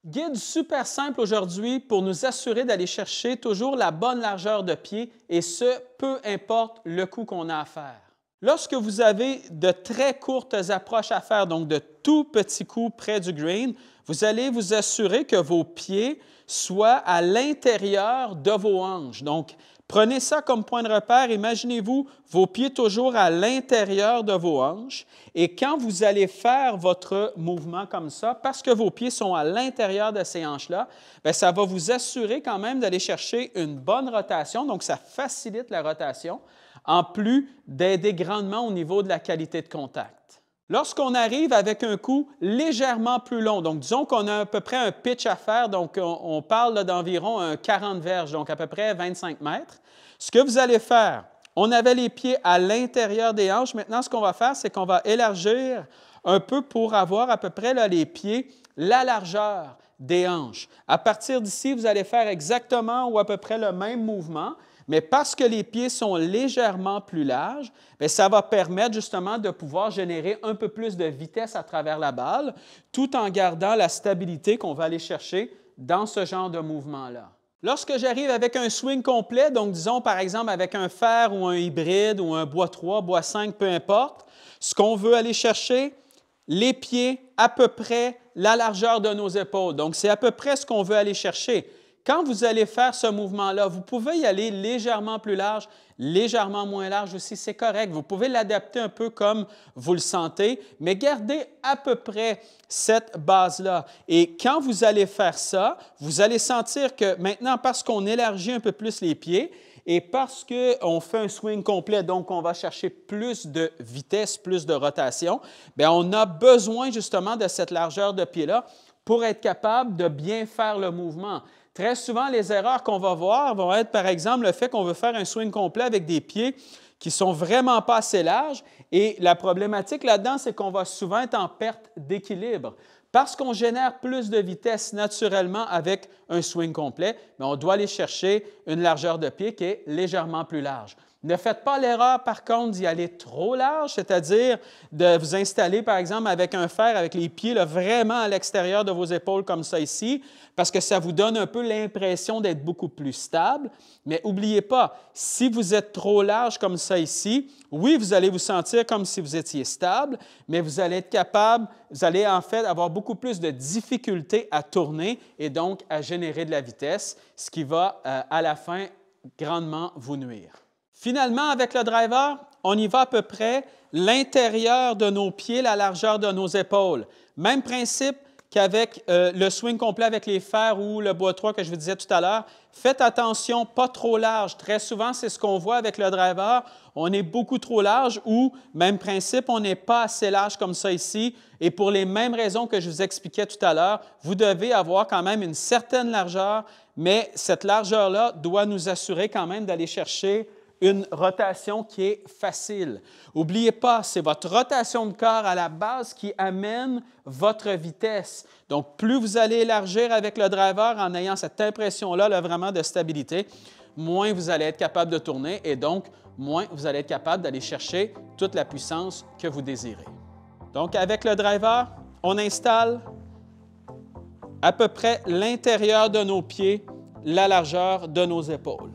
Guide super simple aujourd'hui pour nous assurer d'aller chercher toujours la bonne largeur de pied et ce, peu importe le coup qu'on a à faire. Lorsque vous avez de très courtes approches à faire, donc de tout petits coups près du green, vous allez vous assurer que vos pieds soient à l'intérieur de vos hanches. Donc, prenez ça comme point de repère. Imaginez-vous vos pieds toujours à l'intérieur de vos hanches. Et quand vous allez faire votre mouvement comme ça, parce que vos pieds sont à l'intérieur de ces hanches-là, bien, ça va vous assurer quand même d'aller chercher une bonne rotation. Donc, ça facilite la rotation, en plus d'aider grandement au niveau de la qualité de contact. Lorsqu'on arrive avec un coup légèrement plus long, donc disons qu'on a à peu près un pitch à faire, donc on parle d'environ 40 verges, donc à peu près 25 mètres. Ce que vous allez faire, on avait les pieds à l'intérieur des hanches. Maintenant, ce qu'on va faire, c'est qu'on va élargir un peu pour avoir à peu près là, les pieds, la largeur des hanches. À partir d'ici, vous allez faire exactement ou à peu près le même mouvement, mais parce que les pieds sont légèrement plus larges, bien, ça va permettre justement de pouvoir générer un peu plus de vitesse à travers la balle, tout en gardant la stabilité qu'on va aller chercher dans ce genre de mouvement-là. Lorsque j'arrive avec un swing complet, donc disons par exemple avec un fer ou un hybride ou un bois 3, bois 5, peu importe, ce qu'on veut aller chercher, les pieds à peu près la largeur de nos épaules. Donc, c'est à peu près ce qu'on veut aller chercher. Quand vous allez faire ce mouvement-là, vous pouvez y aller légèrement plus large, légèrement moins large aussi, c'est correct. Vous pouvez l'adapter un peu comme vous le sentez, mais gardez à peu près cette base-là. Et quand vous allez faire ça, vous allez sentir que maintenant, parce qu'on élargit un peu plus les pieds, et parce qu'on fait un swing complet, donc on va chercher plus de vitesse, plus de rotation, bien, on a besoin justement de cette largeur de pied-là pour être capable de bien faire le mouvement. Très souvent, les erreurs qu'on va voir vont être, par exemple, le fait qu'on veut faire un swing complet avec des pieds qui ne sont vraiment pas assez larges. Et la problématique là-dedans, c'est qu'on va souvent être en perte d'équilibre. Parce qu'on génère plus de vitesse naturellement avec un swing complet, mais on doit aller chercher une largeur de pied qui est légèrement plus large. Ne faites pas l'erreur, par contre, d'y aller trop large, c'est-à-dire de vous installer, par exemple, avec un fer, avec les pieds là, vraiment à l'extérieur de vos épaules comme ça ici, parce que ça vous donne un peu l'impression d'être beaucoup plus stable. Mais n'oubliez pas, si vous êtes trop large comme ça ici, oui, vous allez vous sentir comme si vous étiez stable, mais vous allez être capable, vous allez en fait avoir beaucoup plus de difficultés à tourner et donc à générer de la vitesse, ce qui va à la fin grandement vous nuire. Finalement, avec le driver, on y va à peu près l'intérieur de nos pieds, la largeur de nos épaules. Même principe qu'avec le swing complet avec les fers ou le bois 3 que je vous disais tout à l'heure. Faites attention, pas trop large. Très souvent, c'est ce qu'on voit avec le driver. On est beaucoup trop large ou, même principe, on n'est pas assez large comme ça ici. Et pour les mêmes raisons que je vous expliquais tout à l'heure, vous devez avoir quand même une certaine largeur, mais cette largeur-là doit nous assurer quand même d'aller chercher une rotation qui est facile. N'oubliez pas, c'est votre rotation de corps à la base qui amène votre vitesse. Donc, plus vous allez élargir avec le driver en ayant cette impression-là là, vraiment de stabilité, moins vous allez être capable de tourner et donc moins vous allez être capable d'aller chercher toute la puissance que vous désirez. Donc, avec le driver, on installe à peu près l'intérieur de nos pieds, la largeur de nos épaules.